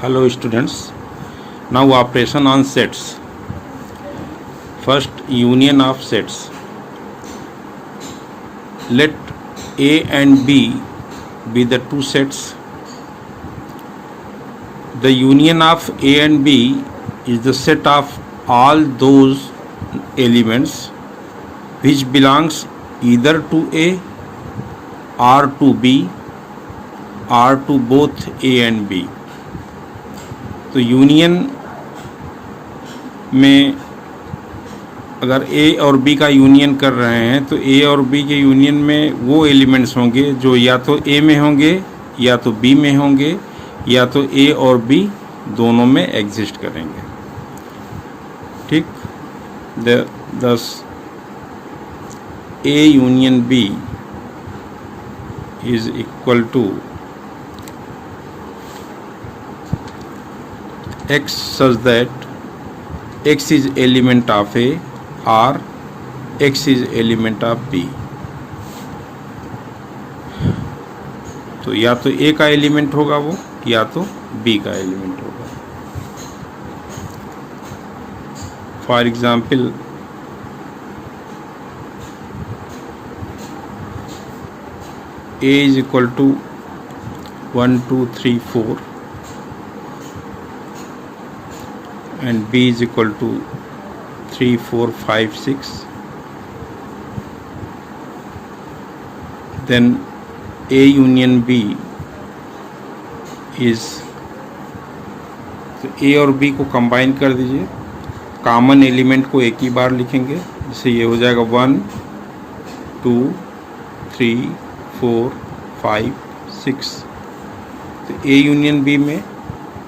Hello students. Now operation on sets. First, union of sets. Let A and B be the two sets. The union of A and B is the set of all those elements which belongs either to A or to B or to both A and B. तो union में अगर ए और B का union कर रहे हैं तो ए और बी के यूनियन में वो एलिमेंट्स होंगे जो या तो ए में होंगे या तो बी में होंगे या तो ए और बी दोनों में एग्जिस्ट करेंगे। ठीक, thus a union b is equal to x such that x is element of A or x is element of B। तो या तो A का एलिमेंट होगा वो या तो B का एलिमेंट होगा। For example A is equal to 1 2 3 4 and B is equal to 3 4 5 6, then A union B is, तो A और B को कंबाइन कर दीजिए, कॉमन एलिमेंट को एक ही बार लिखेंगे, जैसे ये हो जाएगा 1 2 3 4 5 6। तो A यूनियन B में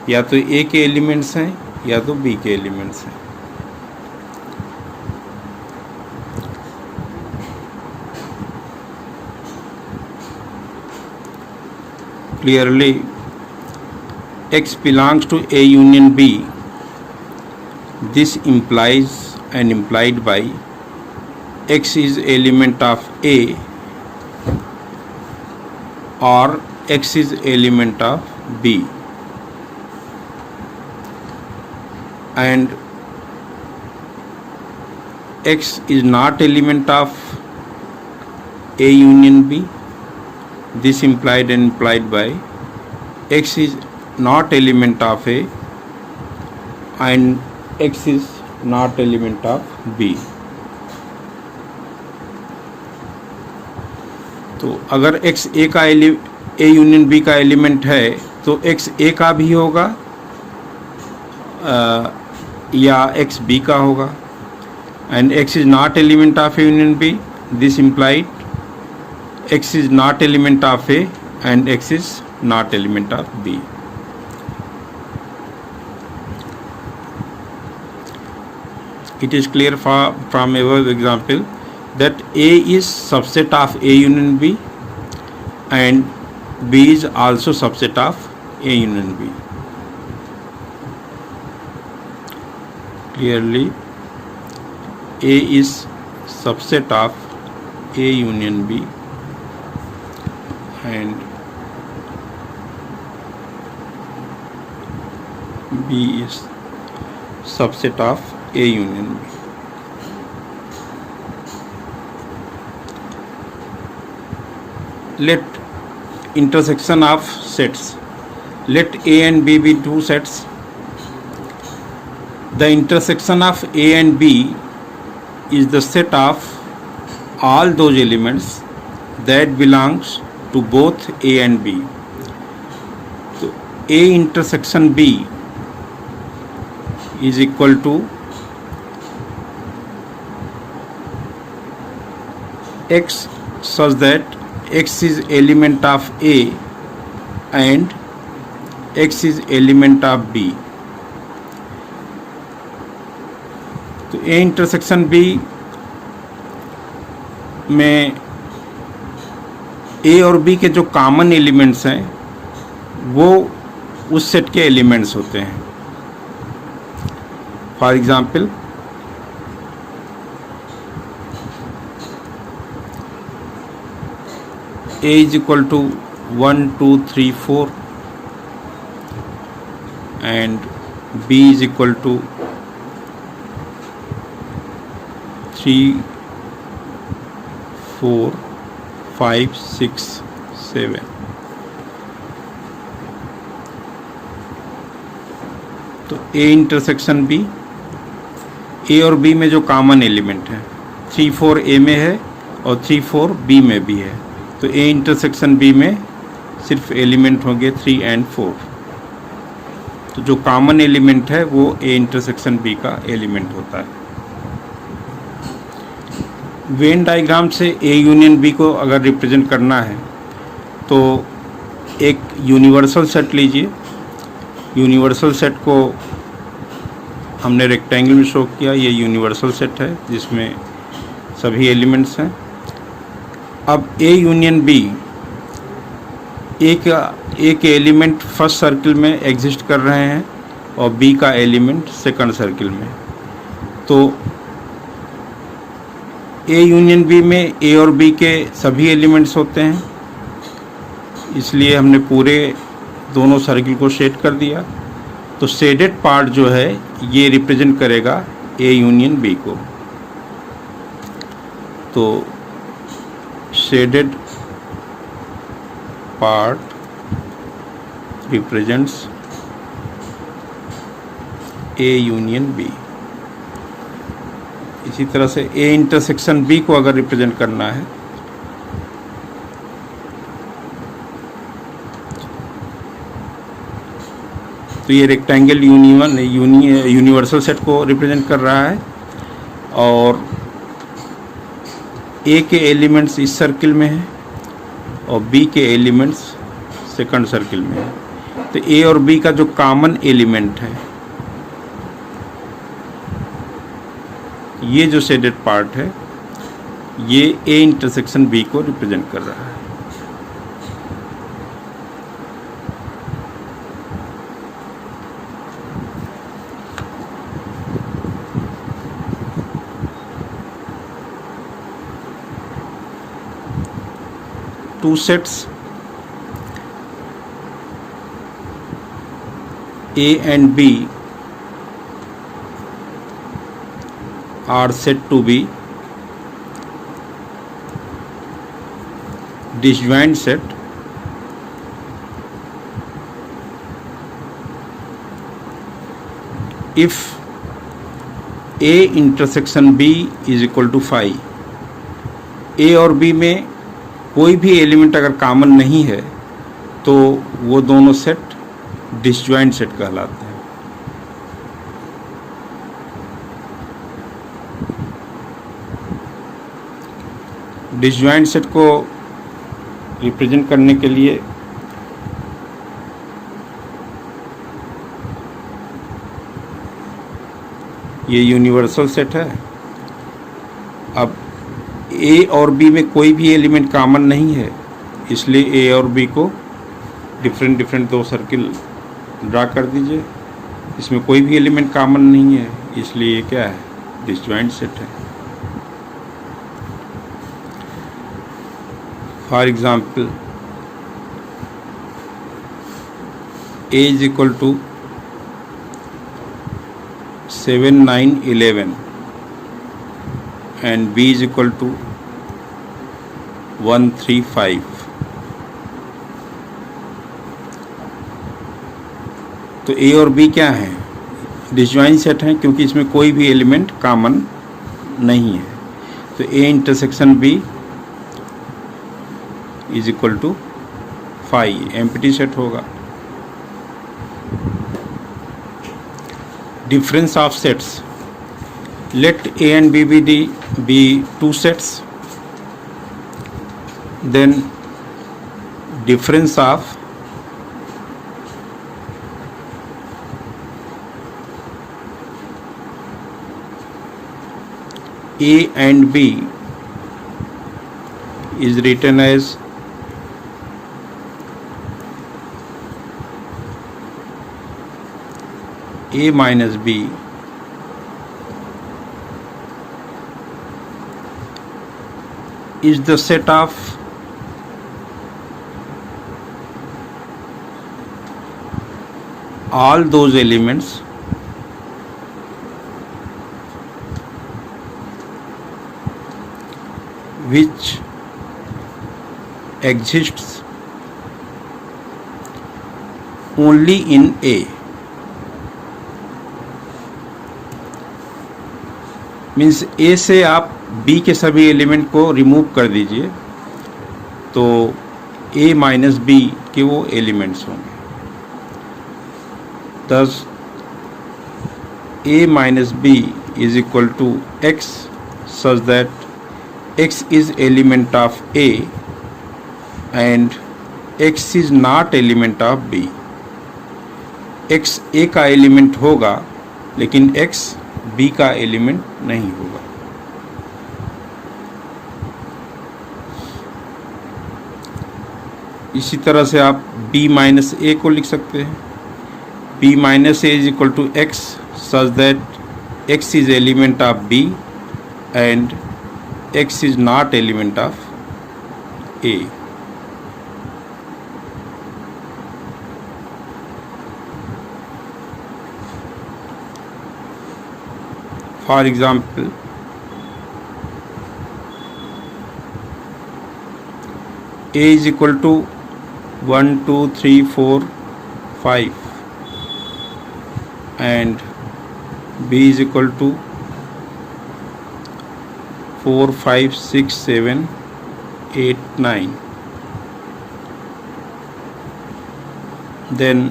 या तो A के एलिमेंट्स हैं या तो बी के एलिमेंट्स हैं। Clearly x belongs to A union B. This implies and implied by x is element of A or x is element of B, and x is not element of A union B. This implied and implied by x is not element of A and x is not element of B। तो अगर x A का A union B का element है तो x A का भी होगा या एक्स बी का होगा, and x is not element of a union b. This implied x is not element of a and x is not element of b. It is clear from above example that A is subset of A union B and B is also subset of A union B. Clearly A is subset of A union B and B is subset of A union B. Let intersection of sets. Let A and B be two sets. The intersection of A and B is the set of all those elements that belongs to both A and B. So A intersection B is equal to x such that x is element of A and x is element of B। तो A intersection B में A और B के जो common elements हैं वो उस set के elements होते हैं। For example A is equal to 1 2 3 4 and B is equal to 3, 4, 5, 6, 7. तो A इंटरसेक्शन B, A और B में जो कॉमन एलिमेंट है 3, 4 A में है और 3, 4 B में भी है, तो A इंटरसेक्शन B में सिर्फ एलिमेंट होंगे 3 and 4। तो जो कॉमन एलिमेंट है वो A इंटरसेक्शन B का एलिमेंट होता है। वेन डायग्राम से A यूनियन B को अगर रिप्रेजेंट करना है तो एक यूनिवर्सल सेट लीजिए। यूनिवर्सल सेट को हमने रेक्टेंगल में शो किया, ये यूनिवर्सल सेट है जिसमें सभी एलिमेंट्स हैं। अब A यूनियन B एक एलिमेंट फर्स्ट सर्किल में एग्जिस्ट कर रहे हैं और B का एलिमेंट सेकंड सर्किल में। तो A यूनियन B में A और B के सभी एलिमेंट्स होते हैं, इसलिए हमने पूरे दोनों सर्किल को शेड कर दिया। तो शेडेड पार्ट जो है ये रिप्रेजेंट करेगा A यूनियन B को। तो shaded part represents A union B। इसी तरह से A इंटरसेक्शन B को अगर रिप्रेजेंट करना है तो ये रेक्टेंगल यूनिवर्सल सेट को रिप्रेजेंट कर रहा है और A के एलिमेंट्स इस सर्किल में हैं और B के एलिमेंट्स सेकंड सर्किल में हैं। तो A और B का जो कॉमन एलिमेंट है, ये जो शेडेड पार्ट है, ये A इंटरसेक्शन B को रिप्रेजेंट कर रहा है। Two sets A and B are said to be disjoint set if A intersection B is equal to phi। A और B में कोई भी एलिमेंट अगर कॉमन नहीं है तो वो दोनों सेट डिसजॉइंट सेट कहलाते हैं। डिसजॉइंट सेट को रिप्रेजेंट करने के लिए ये यूनिवर्सल सेट है। अब A और B में कोई भी एलिमेंट कॉमन नहीं है, इसलिए A और B को डिफरेंट दो सर्किल ड्रा कर दीजिए। इसमें कोई भी एलिमेंट कॉमन नहीं है, इसलिए ये क्या है, डिसजॉइंट सेट है। For example A is equal to 7, 9, 11 and B is equal to 1, 3, 5। तो A और B क्या है, डिसजॉइंट सेट हैं क्योंकि इसमें कोई भी एलिमेंट कॉमन नहीं है। तो A intersection B is equal to 5, empty set होगा। Difference of sets, let A and B be two sets, then difference of A and B is written as A minus B is the set of all those elements which exists only in A, means A से आप B के सभी element को remove कर दीजिए तो A minus B के वो एलिमेंट्स होंगे। thus a minus b is equal to x such that x is element of a and x is not element of b। x a का एलिमेंट होगा लेकिन x b का element नहीं होगा। इसी तरह से आप b माइनस ए को लिख सकते हैं। b minus a is equal to x such that x is element of b and x is not element of a। For example, a is equal to 1 2 3 4 5 and b is equal to 4 5 6 7 8 9, then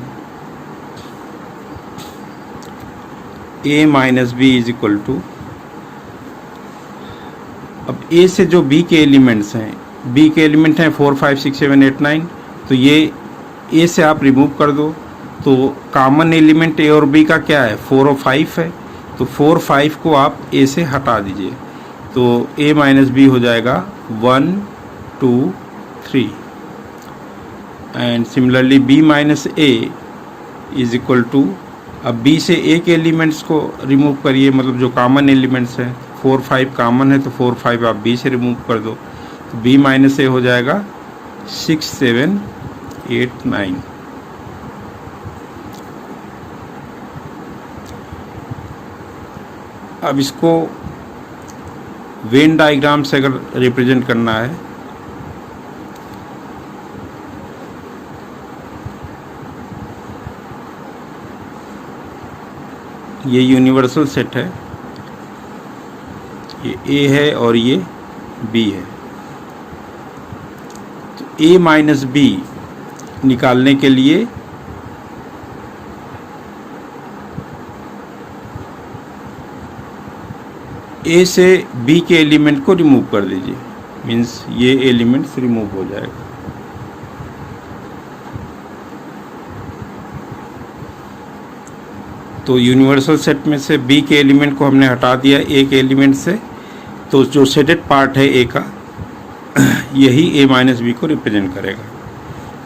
a minus b is equal to, अब a से जो b के elements हैं, b के element हैं 4 5 6 7 8 9, तो ये a से आप रिमूव कर दो तो कॉमन एलिमेंट ए और बी का क्या है 4 और 5 है, तो 4 5 को आप ए से हटा दीजिए तो ए माइनस बी हो जाएगा 1 2 3 and similarly b minus a is equal to, अब बी से ए के एलिमेंट्स को रिमूव करिए, मतलब जो कॉमन एलिमेंट्स हैं 4 5 कॉमन है तो 4 5 आप बी से रिमूव कर दो तो बी माइनस ए हो जाएगा 6 7 8 9। अब इसको वेन डायग्राम से अगर रिप्रेजेंट करना है, ये यूनिवर्सल सेट है, ये ए है और ये बी है, तो ए माइनस बी निकालने के लिए ए से बी के एलिमेंट को रिमूव कर दीजिए, मीन्स ये एलिमेंट्स रिमूव हो जाएगा। तो यूनिवर्सल सेट में से बी के एलिमेंट को हमने हटा दिया ए के एलिमेंट से, तो जो सेटेड पार्ट है ए का यही ए माइनस बी को रिप्रेजेंट करेगा।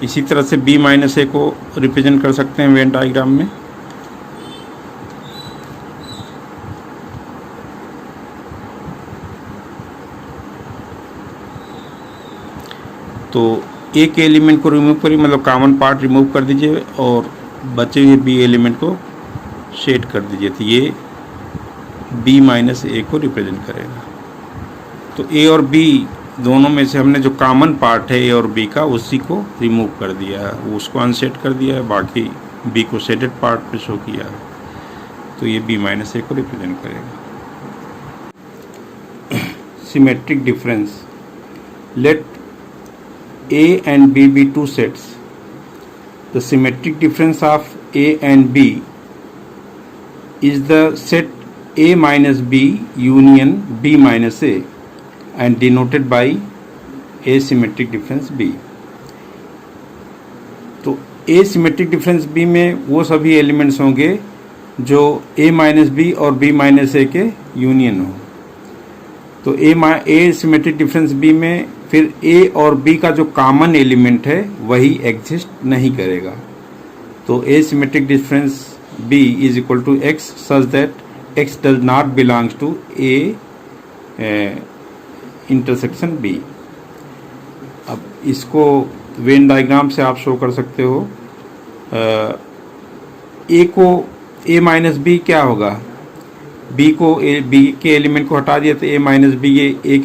इसी तरह से बी माइनस ए को रिप्रेजेंट कर सकते हैं वेन डायग्राम में। तो ए के एलिमेंट को रिमूव करिए, मतलब कॉमन पार्ट रिमूव कर दीजिए और बचे हुए बी एलिमेंट को शेड कर दीजिए, तो ये बी माइनस ए को रिप्रेजेंट करेगा। तो ए और बी दोनों में से हमने जो कॉमन पार्ट है ए और बी का उसी को रिमूव कर दिया है, उसको अनसेट कर दिया है, बाकी बी को शेडेड पार्ट पे शो किया है, तो ये बी माइनस ए को रिप्रेजेंट करेगा। Symmetric difference, let A and B be two sets. The symmetric difference of A and B is the set A minus B union B minus A and denoted by asymmetric difference B. तो asymmetric difference B में वो सभी elements होंगे जो A minus B और B minus A के union हो। तो ए सिमेट्रिक डिफरेंस बी में फिर ए और बी का जो कॉमन एलिमेंट है वही एग्जिस्ट नहीं करेगा। तो A symmetric difference B is equal to X such that X does not belongs to A intersection B. अब इसको वेन डायग्राम से आप शो कर सकते हो। ए को ए माइनस बी क्या होगा, बी को बी के एलिमेंट को हटा दिया तो ए माइनस बी, ये ए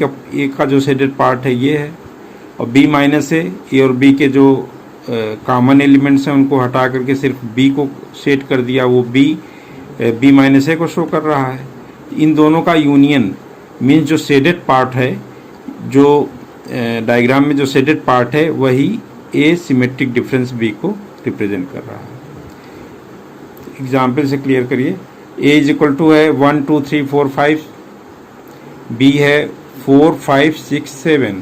का जो शेडेड पार्ट है ये है, और बी माइनस ए और बी के जो कॉमन एलिमेंट्स हैं उनको हटा करके सिर्फ बी को शेड कर दिया, वो बी माइनस ए को शो कर रहा है। इन दोनों का यूनियन मीन्स जो शेडेड पार्ट है, जो डायग्राम में जो शेडेड पार्ट है वही ए सिमेट्रिक डिफरेंस बी को रिप्रेजेंट कर रहा है। एग्जाम्पल से क्लियर करिए। ए इज इक्वल टू है 1 2 3 4 5, बी है 4 5 6 7,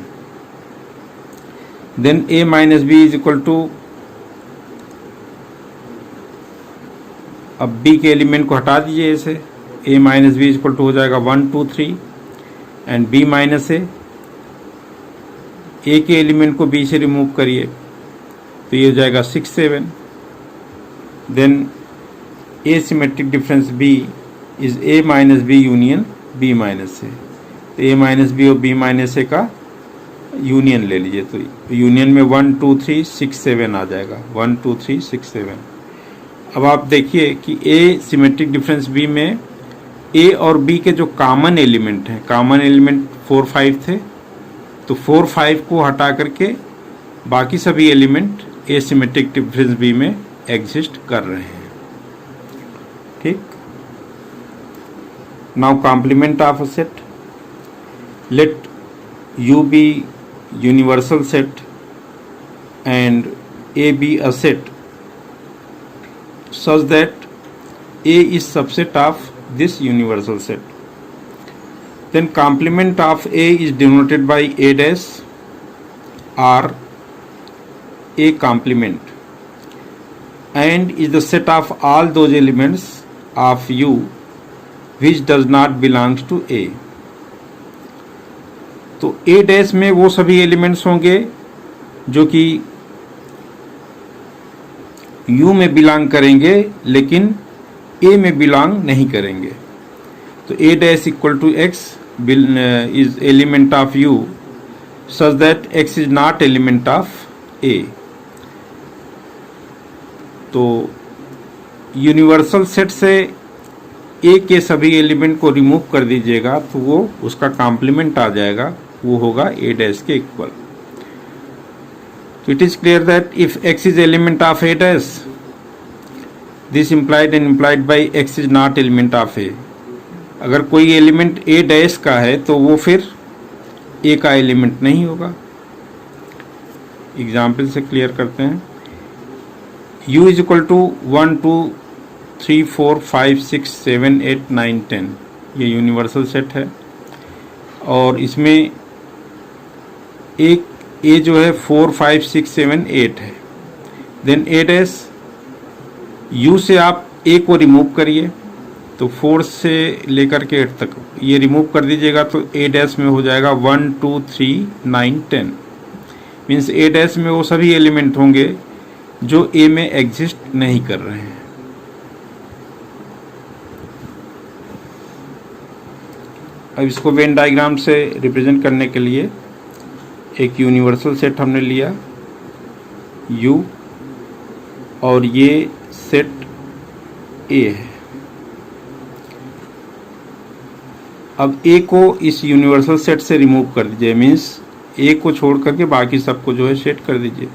then A minus B is equal to, अब बी के एलिमेंट को हटा दीजिए इसे, A minus B is equal to हो जाएगा 1 2 3 एंड बी माइनस ए के एलिमेंट को बी से रिमूव करिए तो ये हो जाएगा 6 7, then A symmetric difference B is A minus B union B minus A, तो ए माइनस बी और बी माइनस ए का यूनियन ले लीजिए, तो यूनियन में 1 2 3 6 7 आ जाएगा, 1 2 3 6 7। अब आप देखिए कि ए सिमेट्रिक डिफरेंस बी में ए और बी के जो कॉमन एलिमेंट हैं, कॉमन एलिमेंट 4 5 थे, तो 4 5 को हटा करके बाकी सभी element a symmetric difference b में एग्जिस्ट कर रहे हैं। ठीक, now complement of a set, let U be universal set and A be a set such that A is subset of this universal set. Then complement of A is denoted by A dash or A complement and is the set of all those elements of U which does not belongs to A. तो A dash में वो सभी elements होंगे जो कि you में belong करेंगे लेकिन ए में बिलोंग नहीं करेंगे। तो A dash equal to X is element of U such that X is not element of A. तो यूनिवर्सल सेट से ए के सभी एलिमेंट को रिमूव कर दीजिएगा तो वो उसका कॉम्प्लीमेंट आ जाएगा, वो होगा ए डैश के इक्वल। तो it is clear that if X is element of A dash, this implied and implied by X is not element of A. अगर कोई एलिमेंट ए डैश का है तो वो फिर ए का एलिमेंट नहीं होगा। एग्जाम्पल से क्लियर करते हैं। u इज इक्वल टू 1 2 3 4 5 6 7 8 9 10, ये यूनिवर्सल सेट है और इसमें एक ए जो है 4 5 6 7 8 है। देन ए डैश, यू से आप ए को रिमूव करिए तो 4 से लेकर के 8 तक ये रिमूव कर दीजिएगा तो ए डैश में हो जाएगा 1 2 3 9 10। मीन्स ए डैश में वो सभी एलिमेंट होंगे जो ए में एग्जिस्ट नहीं कर रहे हैं। अब इसको वेन डायग्राम से रिप्रेजेंट करने के लिए एक यूनिवर्सल सेट हमने लिया U और ये सेट A है। अब A को इस यूनिवर्सल सेट से रिमूव कर दीजिए, मीन्स A को छोड़ करके बाकी सबको जो है सेट कर दीजिए।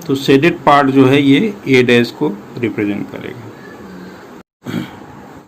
तो शेडेड पार्ट जो है ये ए डैश को रिप्रेजेंट करेगा।